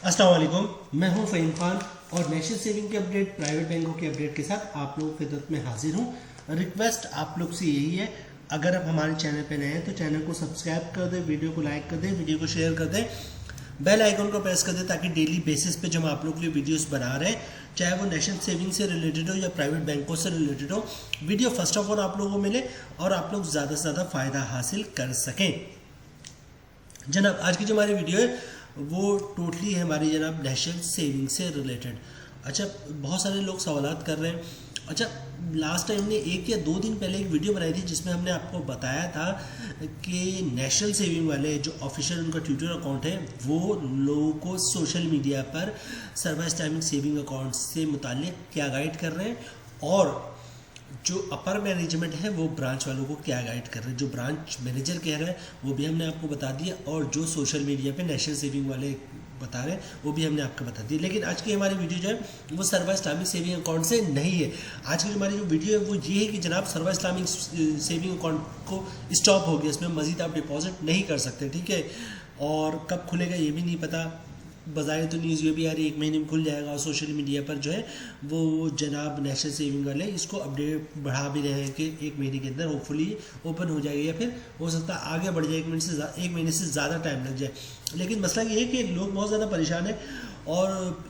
अस्सलाम वालेकुम, मैं हूं फ़हीम खान और नेशनल सेविंग के अपडेट, प्राइवेट बैंकों के अपडेट के साथ आप लोगों की खिदमत में हाजिर हूं। रिक्वेस्ट आप लोग से यही है, अगर आप हमारे चैनल पर नए हैं तो चैनल को सब्सक्राइब कर दें, वीडियो को लाइक कर दें, वीडियो को शेयर कर दें, बेल आइकन को प्रेस कर दें ताकि डेली बेसिस पे जब हम आप लोग के लिए वीडियोस बना रहे हैं, चाहे वो नेशनल सेविंग से रिलेटेड हो या प्राइवेट बैंकों से रिलेटेड हो, वीडियो फर्स्ट ऑफ ऑल आप लोगों को मिले और आप लोग ज़्यादा से ज़्यादा फ़ायदा हासिल कर सकें। जनाब आज की जो हमारी वीडियो है वो टोटली है हमारी जनाब नेशनल सेविंग से रिलेटेड। अच्छा, बहुत सारे लोग सवालात कर रहे हैं। अच्छा, लास्ट टाइम हमने 1 या 2 दिन पहले एक वीडियो बनाई थी जिसमें हमने आपको बताया था कि नेशनल सेविंग वाले जो ऑफिशियल उनका ट्विटर अकाउंट है वो लोगों को सोशल मीडिया पर सर्वा इस्लामिक सेविंग अकाउंट से मुताल्लिक क्या गाइड कर रहे हैं और जो अपर मैनेजमेंट है वो ब्रांच वालों को क्या गाइड कर रहे हैं, जो ब्रांच मैनेजर कह रहा है वो भी हमने आपको बता दिया और जो सोशल मीडिया पे नेशनल सेविंग वाले बता रहे हैं वो भी हमने आपको बता दिया। लेकिन आज की हमारी वीडियो जो है वो सर्वा इस्लामिक सेविंग अकाउंट से नहीं है। आज की हमारी जो वीडियो है वो ये है कि जनाब सर्वा इस्लामिक सेविंग अकाउंट को स्टॉप हो गया, इसमें मजीद आप डिपॉजिट नहीं कर सकते, ठीक है। और कब खुलेगा ये भी नहीं पता। बजाय तो न्यूज़ ये भी आ रही है 1 महीने में खुल जाएगा और सोशल मीडिया पर जो है वो जनाब नेशनल सेविंग वाले इसको अपडेट बढ़ा भी रहे हैं कि 1 महीने के अंदर होपफुली ओपन हो जाएगा या फिर हो सकता है आगे बढ़ जाए, 1 महीने से ज़्यादा टाइम लग जाए। लेकिन मसला ये है कि लोग बहुत ज़्यादा परेशान है और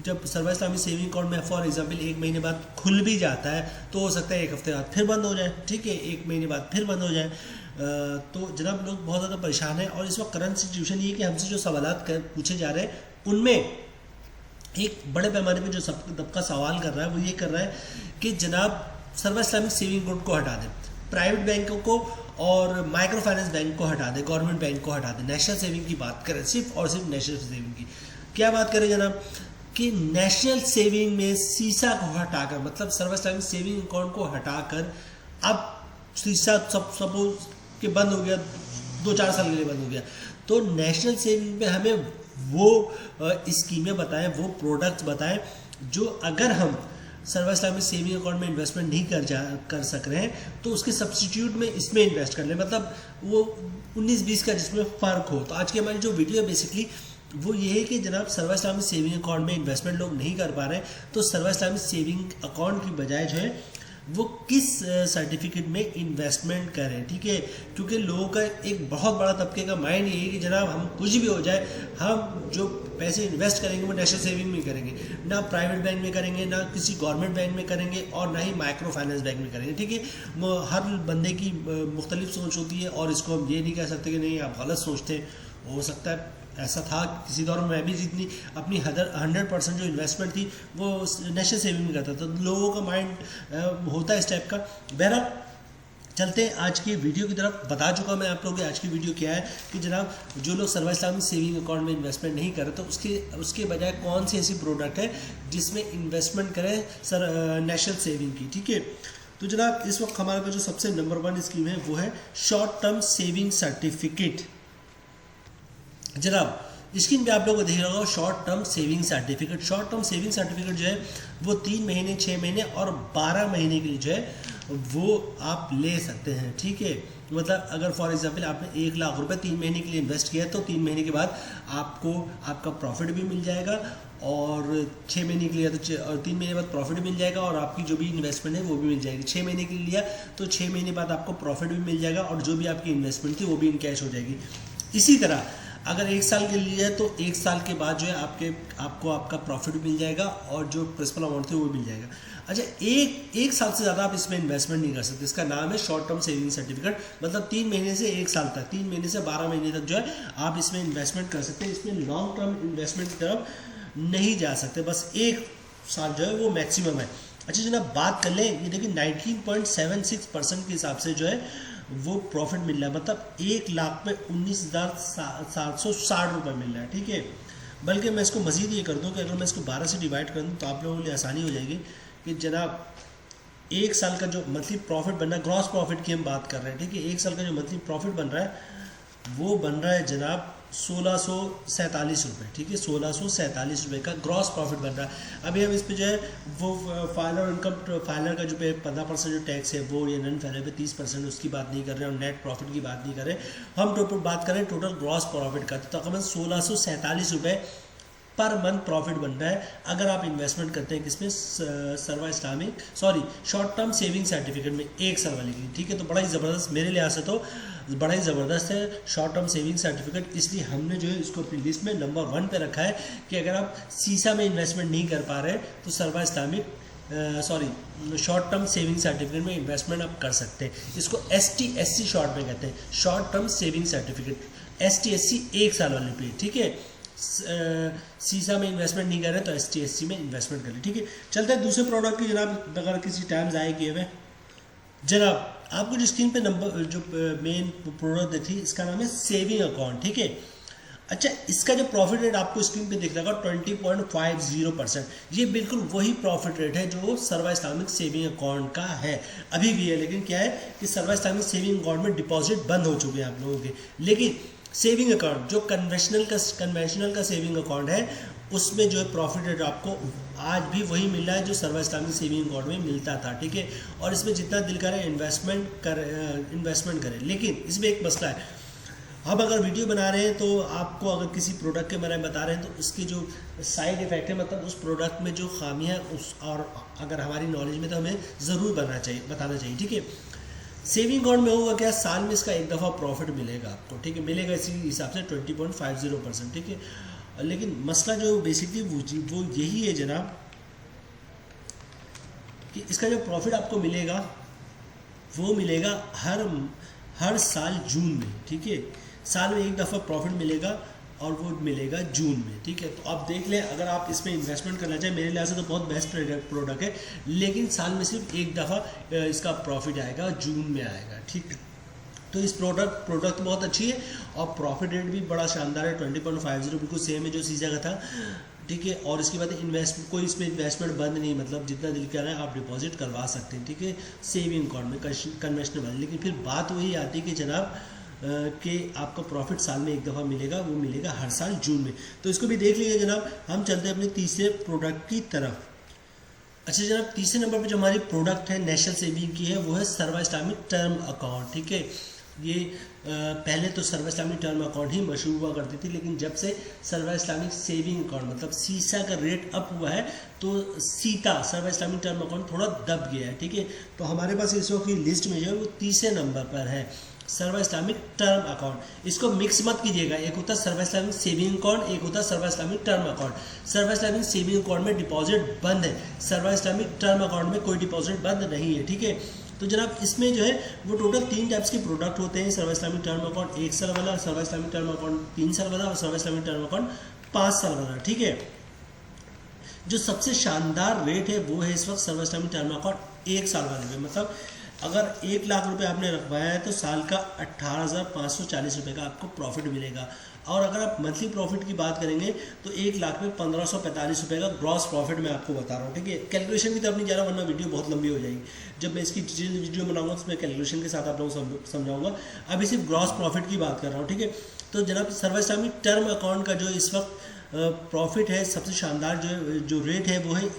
जब सर्वा इस्लामिक सेविंग अकाउंट में फॉर एग्जांपल 1 महीने बाद खुल भी जाता है तो हो सकता है 1 हफ्ते बाद फिर बंद हो जाए, ठीक है, 1 महीने बाद फिर बंद हो जाए। तो जनाब लोग बहुत ज़्यादा परेशान है और इस वक्त करंट सिचुएशन ये कि हमसे जो सवालात पूछे जा रहे हैं उनमें एक बड़े पैमाने पे जो सबका सवाल कर रहा है वो ये कर रहा है कि जनाब सर्वा इस्लामिक सेविंग अकाउंट को हटा दें, प्राइवेट बैंकों को और माइक्रो फाइनेंस बैंक को हटा दें, गवर्नमेंट बैंक को हटा दें, नेशनल सेविंग की बात करें सिर्फ और सिर्फ नेशनल सेविंग की। क्या बात करें जनाब कि नेशनल सेविंग में सीसा को हटाकर, मतलब सर्वा इस्लामिक सेविंग अकाउंट को हटाकर अब सीसा सपोज कि बंद हो गया, 2-4 साल के लिए बंद हो गया, तो नेशनल सेविंग में हमें वो स्कीमें बताएं, वो प्रोडक्ट्स बताएं जो अगर हम सर्वा इस्लामिक सेविंग अकाउंट में इन्वेस्टमेंट नहीं कर सक रहे हैं तो उसके सब्स्टिट्यूट में इसमें इन्वेस्ट कर लें, मतलब वो 19-20 का जिसमें फ़र्क हो। तो आज की हमारी जो वीडियो है बेसिकली वो ये है कि जनाब सर्वा इस्लामिक सेविंग अकाउंट में इन्वेस्टमेंट लोग नहीं कर पा रहे हैं तो सर्वा इस्लामिक सेविंग अकाउंट की बजाय जो है वो किस सर्टिफिकेट में इन्वेस्टमेंट करें, ठीक है। क्योंकि लोगों का एक बहुत बड़ा तबके का माइंड ये है कि जनाब हम कुछ भी हो जाए हम जो पैसे इन्वेस्ट करेंगे वो नेशनल सेविंग में करेंगे, ना प्राइवेट बैंक में करेंगे, ना किसी गवर्नमेंट बैंक में करेंगे और ना ही माइक्रो फाइनेंस बैंक में करेंगे, ठीक है। हर बंदे की मुख्तलिफ सोच होती है और इसको हम ये नहीं कह सकते कि नहीं आप गलत सोचते हैं। हो सकता है ऐसा था किसी दौर में मैं भी जितनी अपनी 100% जो इन्वेस्टमेंट थी वो नेशनल सेविंग में करता था, तो लोगों का माइंड होता है इस टाइप का। बहरहाल चलते हैं आज की वीडियो की तरफ। बता चुका मैं आप लोगों को आज की वीडियो क्या है कि जनाब जो लोग सर्वा इस्लामिक सेविंग अकाउंट में इन्वेस्टमेंट नहीं कर रहे तो उसके बजाय कौन सी ऐसी प्रोडक्ट है जिसमें इन्वेस्टमेंट करें नेशनल सेविंग की, ठीक है। तो जनाब इस वक्त हमारे पास जो सबसे नंबर 1 स्कीम है वो है शॉर्ट टर्म सेविंग सर्टिफिकेट। जनाब स्क्रीन पे आप लोगों को देख रहा होगा short term saving certificate. Short term saving certificate जो है वो 3 महीने, 6 महीने और 12 महीने के लिए जो है वो आप ले सकते हैं, ठीक है। मतलब अगर फॉर एग्जांपल आपने 1 लाख रुपए 3 महीने के लिए इन्वेस्ट किया है तो 3 महीने के बाद आपको आपका प्रॉफिट भी मिल जाएगा और 6 महीने के लिए तो और 3 महीने बाद प्रॉफिट मिल जाएगा और आपकी जो भी इन्वेस्टमेंट है वो भी मिल जाएगी। 6 महीने के लिए लिया तो 6 महीने बाद आपको प्रॉफिट भी मिल जाएगा और जो भी आपकी इन्वेस्टमेंट थी वो भी इन कैश हो जाएगी। इसी तरह अगर 1 साल के लिए है तो 1 साल के बाद जो है आपको आपका प्रॉफिट मिल जाएगा और जो प्रिंसिपल अमाउंट थे वो मिल जाएगा। अच्छा, एक साल से ज़्यादा आप इसमें इन्वेस्टमेंट नहीं कर सकते। इसका नाम है शॉर्ट टर्म सेविंग सर्टिफिकेट, मतलब 3 महीने से 1 साल तक, 3 महीने से 12 महीने तक जो है आप इसमें इन्वेस्टमेंट कर सकते हैं। इसमें लॉन्ग टर्म इन्वेस्टमेंट की तरफ नहीं जा सकते, बस 1 साल जो है वो मैक्सिमम है। अच्छा जनाब बात कर लें, ये देखिए 19.76% के हिसाब से जो है वो प्रॉफिट मिल रहा है, मतलब 1 लाख पे 19,760 रुपये मिल रहा है, ठीक है। बल्कि मैं इसको मज़ीद ये कर दूं कि अगर मैं इसको 12 से डिवाइड कर दूं तो आप लोगों के लिए आसानी हो जाएगी कि जनाब 1 साल का जो मंथली प्रॉफिट बन रहा है, ग्रॉस प्रॉफिट की हम बात कर रहे हैं, ठीक है। 1 साल का जो मंथली प्रॉफिट बन रहा है वो बन रहा है जनाब 1647 रुपये, ठीक है। 1647 रुपये का ग्रॉस प्रॉफिट बन रहा है। अभी हम इस पर जो है वो फाइलर इनकम फाइलर का जो पे 15% जो टैक्स है वो, ये नॉन फाइलर पे 30%, उसकी बात नहीं कर रहे हैं और नेट प्रॉफिट की बात नहीं कर रहे हैं। हम टोटल बात करें टोटल ग्रॉस प्रॉफिट का, तो तकरीबन 1647 रुपये पर मंथ प्रॉफिट बन रहा है अगर आप इन्वेस्टमेंट करते हैं किसमें, शॉर्ट टर्म सेविंग सर्टिफिकेट में 1 साल वाले की, ठीक है। तो बड़ा ही ज़बरदस्त, मेरे लिहाज से तो बड़ा ही ज़बरदस्त है शॉर्ट टर्म सेविंग सर्टिफिकेट, इसलिए हमने जो है इसको अपनी लिस्ट में नंबर 1 पे रखा है कि अगर आप सीसा में इन्वेस्टमेंट नहीं कर पा रहे तो सर्वा Islamic short term saving certificate में इन्वेस्टमेंट आप कर सकते हैं। इसको STSC शॉर्ट में कहते हैं, short term saving certificate, STSC 1 साल वाले पे, ठीक है। सीसा में इन्वेस्टमेंट नहीं कर रहे तो STSC में इन्वेस्टमेंट करें, ठीक है। चलते हैं दूसरे प्रोडक्ट की जनाब, अगर किसी टाइम ज़ाया किए हुए जनाब, आपको जो स्क्रीन पे नंबर जो मेन प्रोडक्ट देखी इसका नाम है सेविंग अकाउंट, ठीक है। अच्छा, इसका जो प्रॉफिट रेट आपको स्क्रीन पे दिख रहा है 20.50%, ये बिल्कुल वही प्रॉफिट रेट है जो सर्वा इस्लामिक सेविंग अकाउंट का है, अभी भी है। लेकिन क्या है कि सर्वा इस्लामिक सेविंग अकाउंट में डिपॉजिट बंद हो चुके हैं आप लोगों के, लेकिन सेविंग अकाउंट जो कन्वेंशनल का सेविंग अकाउंट है उसमें जो है प्रॉफिट रेट आपको आज भी वही मिल रहा है जो सर्वा इस्लामिक सेविंग अकाउंट में मिलता था, ठीक है। और इसमें जितना दिल करे इन्वेस्टमेंट करें, लेकिन इसमें एक मसला है, अब अगर वीडियो बना रहे हैं तो आपको अगर किसी प्रोडक्ट के बारे में बता रहे हैं तो उसकी जो साइड इफेक्ट है, मतलब उस प्रोडक्ट में जो खामियां उस, और अगर हमारी नॉलेज में तो हमें ज़रूर बताना चाहिए, ठीक है। सेविंग अकाउंट में होगा क्या, साल में इसका एक दफ़ा प्रॉफिट मिलेगा आपको, ठीक है, मिलेगा इसी हिसाब से 20.50%, ठीक है। लेकिन मसला जो बेसिकली वो यही है जनाब कि इसका जो प्रॉफिट आपको मिलेगा वो मिलेगा हर साल जून में, ठीक है। साल में एक दफ़ा प्रॉफिट मिलेगा और वो मिलेगा जून में, ठीक है। तो आप देख लें, अगर आप इसमें इन्वेस्टमेंट करना चाहें, मेरे लिहाज से तो बहुत बेस्ट प्रोडक्ट है, लेकिन साल में सिर्फ एक दफ़ा इसका प्रॉफिट आएगा, जून में आएगा, ठीक है। तो इस प्रोडक्ट बहुत अच्छी है और प्रॉफिट रेट भी बड़ा शानदार है, 20.50 बिल्कुल सेम है जो सीजा का था, ठीक है। और इसके बाद कोई इसमें इन्वेस्टमेंट बंद नहीं, मतलब जितना दिल कर रहा है आप डिपॉजिट करवा सकते हैं, ठीक है, सेविंग अकाउंट में कन्वेंशनल वाले। लेकिन फिर बात वही आती है कि जनाब कि आपका प्रॉफिट साल में एक दफ़ा मिलेगा, वो मिलेगा हर साल जून में। तो इसको भी देख लीजिए जनाब। हम चलते हैं अपने तीसरे प्रोडक्ट की तरफ। अच्छा जनाब, तीसरे नंबर पर जो हमारी प्रोडक्ट है नेशनल सेविंग की है वो है सर्वा इस्लामिक टर्म अकाउंट, ठीक है। ये पहले तो सर्वा इस्लामिक टर्म अकाउंट ही मशहूर हुआ करती थी, लेकिन जब से सर्वा इस्लामिक सेविंग अकाउंट मतलब सीसा का रेट अप हुआ है तो सर्वा इस्लामिक टर्म अकाउंट थोड़ा दब गया है, ठीक है। तो हमारे पास इस वक्त की लिस्ट में जो है वो तीसरे नंबर पर है सर्वा इस्लामिक टर्म अकाउंट। इसको मिक्स मत कीजिएगा, एक होता है सर्वा इस्लामिक सेविंग अकाउंट, एक होता है सर्वा इस्लामिक टर्म अकाउंट। सर्वा इस्लामिक सेविंग अकाउंट में डिपॉजिट बंद है, सर्वा इस्लामिक टर्म अकाउंट में कोई डिपॉजिट बंद नहीं है, ठीक है। तो जनाब इसमें जो है वो टोटल 3 टाइप्स के प्रोडक्ट होते हैं, सर्वा इस्लामिक टर्म अकाउंट 1 साल वाला, सर्वा इस्लामिक टर्म अकाउंट 3 साल वाला और सर्वा इस्लामिक टर्म अकाउंट 5 साल वाला, ठीक है। जो सबसे शानदार रेट है वो है इस वक्त सर्वा इस्लामिक टर्म अकाउंट 1 साल वाले में, मतलब अगर 1 लाख रुपए आपने रखवाया है तो साल का 18,540 रुपये का आपको प्रॉफिट मिलेगा। और अगर आप मंथली प्रॉफिट की बात करेंगे तो 1 लाख में 1545 रुपये का ग्रॉस प्रॉफिट मैं आपको बता रहा हूँ, ठीक है। कैलकुलेशन की तरफ नहीं जा रहा वरना वीडियो बहुत लंबी हो जाएगी। जब मैं इसकी डिटेल वीडियो बनाऊंगा तो मैं कैलकुलेशन के साथ आप लोगों को समझाऊंगा। अभी सिर्फ ग्रॉस प्रॉफिट की बात कर रहा हूँ, ठीक है। तो जनाब सर्वा इस्लामिक टर्म अकाउंट का जो इस वक्त प्रॉफिट है सबसे शानदार जो रेट है वो है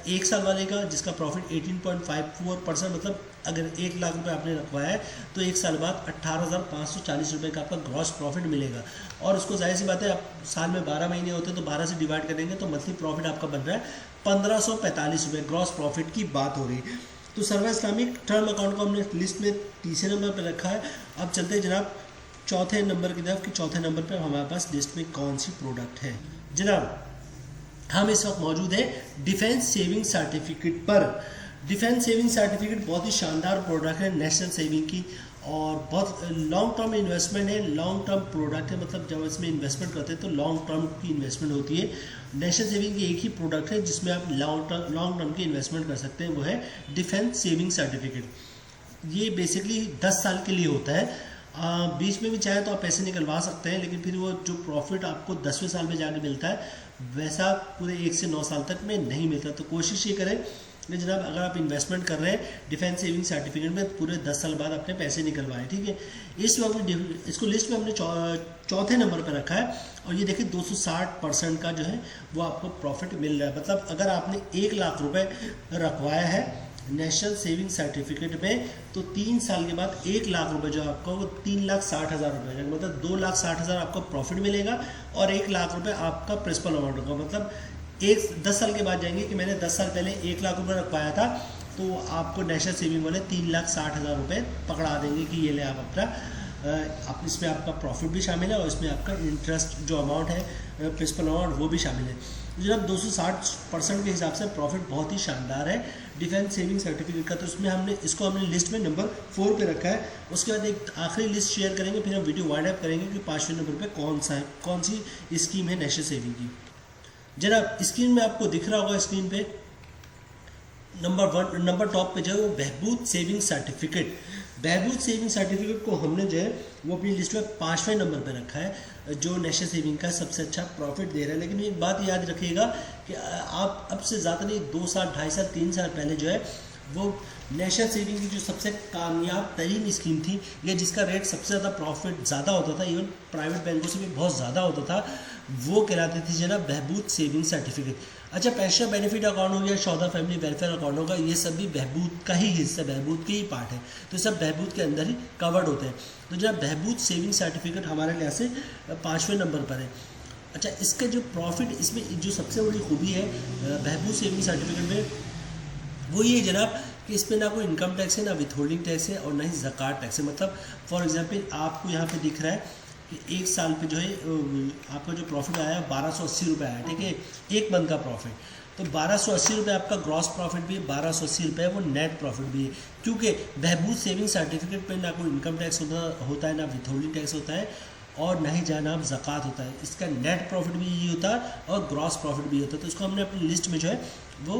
1 साल वाले का, जिसका प्रॉफिट 18.54%, मतलब अगर 1 लाख रुपए आपने रखवाया है तो 1 साल बाद 18,540 रुपये का आपका ग्रॉस प्रॉफिट मिलेगा। और उसको जाहिर सी बात है, आप साल में 12 महीने होते हैं तो 12 से डिवाइड करेंगे तो मंथली प्रॉफिट आपका बन रहा है 1545 रुपये, ग्रॉस प्रॉफिट की बात हो रही है। तो सर्वा इस्लामिक टर्म अकाउंट को हमने लिस्ट में तीसरे नंबर पर रखा है। अब चलते हैं जनाब चौथे नंबर की तरफ कि चौथे नंबर पर हमारे पास लिस्ट में कौन सी प्रोडक्ट है। जनाब हम इस वक्त मौजूद है डिफेंस सेविंग सर्टिफिकेट पर। डिफेंस सेविंग सर्टिफिकेट बहुत ही शानदार प्रोडक्ट है नेशनल सेविंग की, और बहुत लॉन्ग टर्म इन्वेस्टमेंट है, लॉन्ग टर्म प्रोडक्ट है, मतलब जब इसमें इन्वेस्टमेंट करते हैं तो लॉन्ग टर्म की इन्वेस्टमेंट होती है। नेशनल सेविंग की एक ही प्रोडक्ट है जिसमें आप लॉन्ग टर्म की इन्वेस्टमेंट कर सकते हैं, वो है डिफेंस सेविंग सर्टिफिकेट। ये बेसिकली 10 साल के लिए होता है, बीच में भी चाहे तो आप पैसे निकलवा सकते हैं, लेकिन फिर वो जो प्रॉफिट आपको 10वें साल में जाके मिलता है वैसा पूरे 1 से 9 साल तक में नहीं मिलता। तो कोशिश ये करें कि जनाब अगर आप इन्वेस्टमेंट कर रहे हैं डिफेंस सेविंग सर्टिफिकेट में पूरे 10 साल बाद अपने पैसे निकलवाएं, ठीक है। इस वक्त इसको लिस्ट में हमने चौथे नंबर पर रखा है, और ये देखिए 260% का जो है वो आपको प्रॉफिट मिल रहा है। मतलब अगर आपने 1 लाख रुपए रखवाया है नेशनल सेविंग सर्टिफिकेट में, तो 3 साल के बाद 1 लाख रुपए जो आपका वो 3,60,000 रुपये, मतलब 2,60,000 आपको प्रॉफिट मिलेगा और 1 लाख रुपए आपका प्रिंसिपल अमाउंट होगा। मतलब 10 साल के बाद जाएंगे कि मैंने 10 साल पहले 1 लाख रुपये रखवाया था, तो आपको नेशनल सेविंग वाले 3,60,000 रुपये पकड़ा देंगे कि ये ले आप अपना, आप इसमें आपका प्रॉफिट भी शामिल है और इसमें आपका इंटरेस्ट जो अमाउंट है प्रिंसिपल अमाउंट वो भी शामिल है। जनाब 260% के हिसाब से प्रॉफिट बहुत ही शानदार है डिफेंस सेविंग सर्टिफिकेट का। तो इसमें हमने लिस्ट में नंबर 4 पे रखा है। उसके बाद एक आखिरी लिस्ट शेयर करेंगे, फिर हम वीडियो वाइंड अप करेंगे कि 5वें नंबर पे कौन सी स्कीम है नेशनल सेविंग की। जनाब स्क्रीन में आपको दिख रहा होगा, स्क्रीन पे नंबर टॉप पे जो है वो बहबूद सेविंग सर्टिफिकेट। बहबूद सेविंग सर्टिफिकेट को हमने जो है वो अपनी लिस्ट में 5वें नंबर पे रखा है, जो नेशनल सेविंग का सबसे अच्छा प्रॉफिट दे रहा है। लेकिन एक बात याद रखिएगा कि आप अब से ज़्यादा नहीं, 2 साल 2.5 साल 3 साल पहले जो है वो नेशनल सेविंग की जो सबसे कामयाब तरीन स्कीम थी, या जिसका रेट सबसे ज़्यादा प्रॉफिट ज़्यादा होता था, इवन प्राइवेट बैंकों से भी बहुत ज़्यादा होता था, वो कहलाती थी जनाब बहबूद सेविंग सर्टिफिकेट। अच्छा, पेंशन बेनिफिट अकाउंट हो गया, शौदा फैमिली वेलफेयर अकाउंट होगा, ये सब भी बहबूद का ही हिस्सा, बहबूद के ही पार्ट है, तो सब बहबूद के अंदर ही कवर्ड होते हैं। तो जनाब बहबूद सेविंग सर्टिफिकेट हमारे लिहाज से 5वें नंबर पर है। अच्छा, इसका जो प्रॉफिट, इसमें जो सबसे बड़ी खूबी है बहबूद सेविंग सर्टिफिकेट में, वो ये जनाब कि इस पर ना कोई इनकम टैक्स है, ना विथहोल्डिंग टैक्स है और ना ही ज़कात टैक्स है। मतलब फॉर एग्जांपल आपको यहाँ पे दिख रहा है कि 1 साल पे जो है आपका जो प्रॉफिट आया 1280 रुपये आया, ठीक है, 1 मंथ का प्रॉफिट। तो 1280 रुपये आपका ग्रॉस प्रॉफिट भी है, 1280 रुपये वो नेट प्रॉफिट भी है, क्योंकि बहबूद सेविंग सर्टिफिकेट पे ना कोई इनकम टैक्स होता है, ना विथहोल्डिंग टैक्स होता है और ना ही जनाब ज़कात होता है। इसका नेट प्रॉफिट भी ये होता है और ग्रॉस प्रॉफिट भी होता है। तो इसको हमने अपनी लिस्ट में जो है वो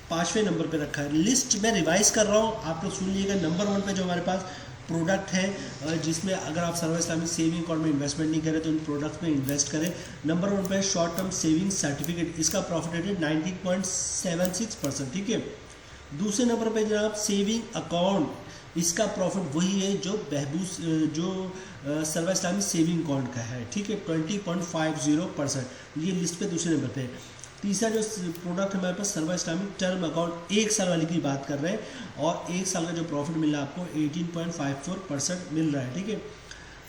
5वें नंबर पे रखा है। लिस्ट में रिवाइज कर रहा हूँ, आप लोग सुन लीजिएगा। नंबर 1 पे जो हमारे पास प्रोडक्ट है, जिसमें अगर आप सर्व इस्लामिक सेविंग अकाउंट में इन्वेस्टमेंट नहीं करें तो इन प्रोडक्ट्स में इन्वेस्ट करें। नंबर 1 पे शॉर्ट टर्म सेविंग सर्टिफिकेट, इसका प्रॉफिट रेट है 19.76%, ठीक है। दूसरे नंबर पे जनाब सेविंग अकाउंट, इसका प्रॉफिट वही है जो बहबूद जो सर्व इस्लामिक सेविंग अकाउंट का है, ठीक है, 20.50%, ये लिस्ट पे दूसरे नंबर पे है। तीसरा जो प्रोडक्ट हमारे पास सर्व इस्लामिक टर्म अकाउंट, 1 साल वाले की बात कर रहे हैं और 1 साल का जो प्रॉफिट मिल रहा है आपको 18.54% मिल रहा है, ठीक है।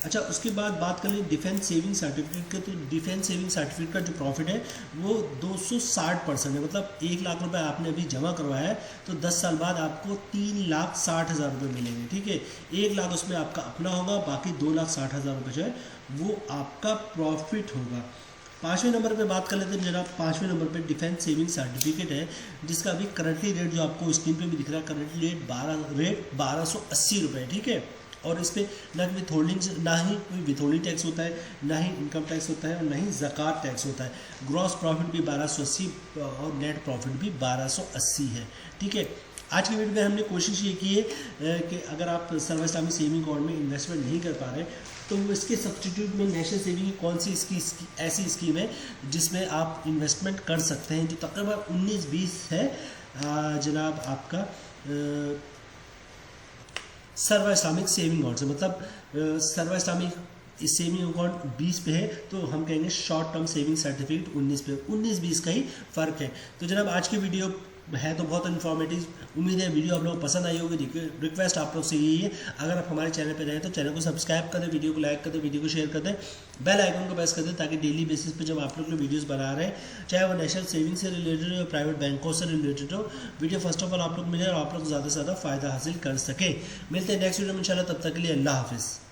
अच्छा, उसके बाद बात कर लें डिफेंस सेविंग सर्टिफिकेट के, तो डिफेंस सेविंग सर्टिफिकेट का जो प्रॉफिट है वो 260% है। मतलब 1 लाख रुपए आपने अभी जमा करवाया है तो 10 साल बाद आपको 3,60,000 रुपये मिलेंगे, ठीक है। 1 लाख उसमें आपका अपना होगा, बाकी 2,60,000 रुपये जो है वो आपका प्रॉफिट होगा। 5वें नंबर पे बात कर लेते हैं जनाब। 5वें नंबर पे डिफेंस सेविंग सर्टिफिकेट है, जिसका अभी करंटली रेट जो आपको स्क्रीन पे भी दिख रहा है, करंटली रेट 1280 रुपये, ठीक है। और इस पर ना कोई विथहोल्डिंग, ना ही कोई विथहोल्डिंग टैक्स होता है, ना ही इनकम टैक्स होता है और ना ही ज़कात टैक्स होता है। ग्रॉस प्रॉफिट भी 1280 और नेट प्रॉफिट भी 1280 है, ठीक है। आज की वीडियो में हमने कोशिश ये की है कि अगर आप सर्व इस्लामिक सेविंग अकाउंट में इन्वेस्टमेंट नहीं कर पा रहे तो इसके सब्स्टिट्यूट में नेशनल सेविंग की कौन सी इसकी ऐसी स्कीम है जिसमें आप इन्वेस्टमेंट कर सकते हैं, जो तकरीबन 19-20 है जनाब आपका सर्व इस्लामिक सेविंग अकाउंट से। मतलब सर्व इस्लामिक सेविंग अकाउंट 20 पे है तो हम कहेंगे शॉर्ट टर्म सेविंग सर्टिफिकेट 19 पे, 19-20 का ही फ़र्क है। तो जनाब आज की वीडियो है तो बहुत इन्फॉर्मेटिव, उम्मीद है वीडियो आप लोगों को पसंद आई होगी। रिक्वेस्ट आप लोग से यही है, अगर आप हमारे चैनल पर रहें तो चैनल को सब्सक्राइब कर दें, वीडियो को लाइक कर दें, वीडियो को शेयर कर दें, बेल आइकन को प्रेस कर दें, ताकि डेली बेसिस पे जब आप लोग वीडियोस बना रहे हैं, चाहे वो नेशनल सेविंग से रिलेटेड हो या प्राइवेट बैंकों से रिलेटेड हो, वीडियो फर्स्ट ऑफ ऑल आप लोग मिले और आप लोग ज़्यादा से ज़्यादा फ़ायदा हासिल कर सके। मिलते हैं नेक्स्ट वीडियो में इंशाल्लाह, तब तक के लिए अल्लाह हाफिज़।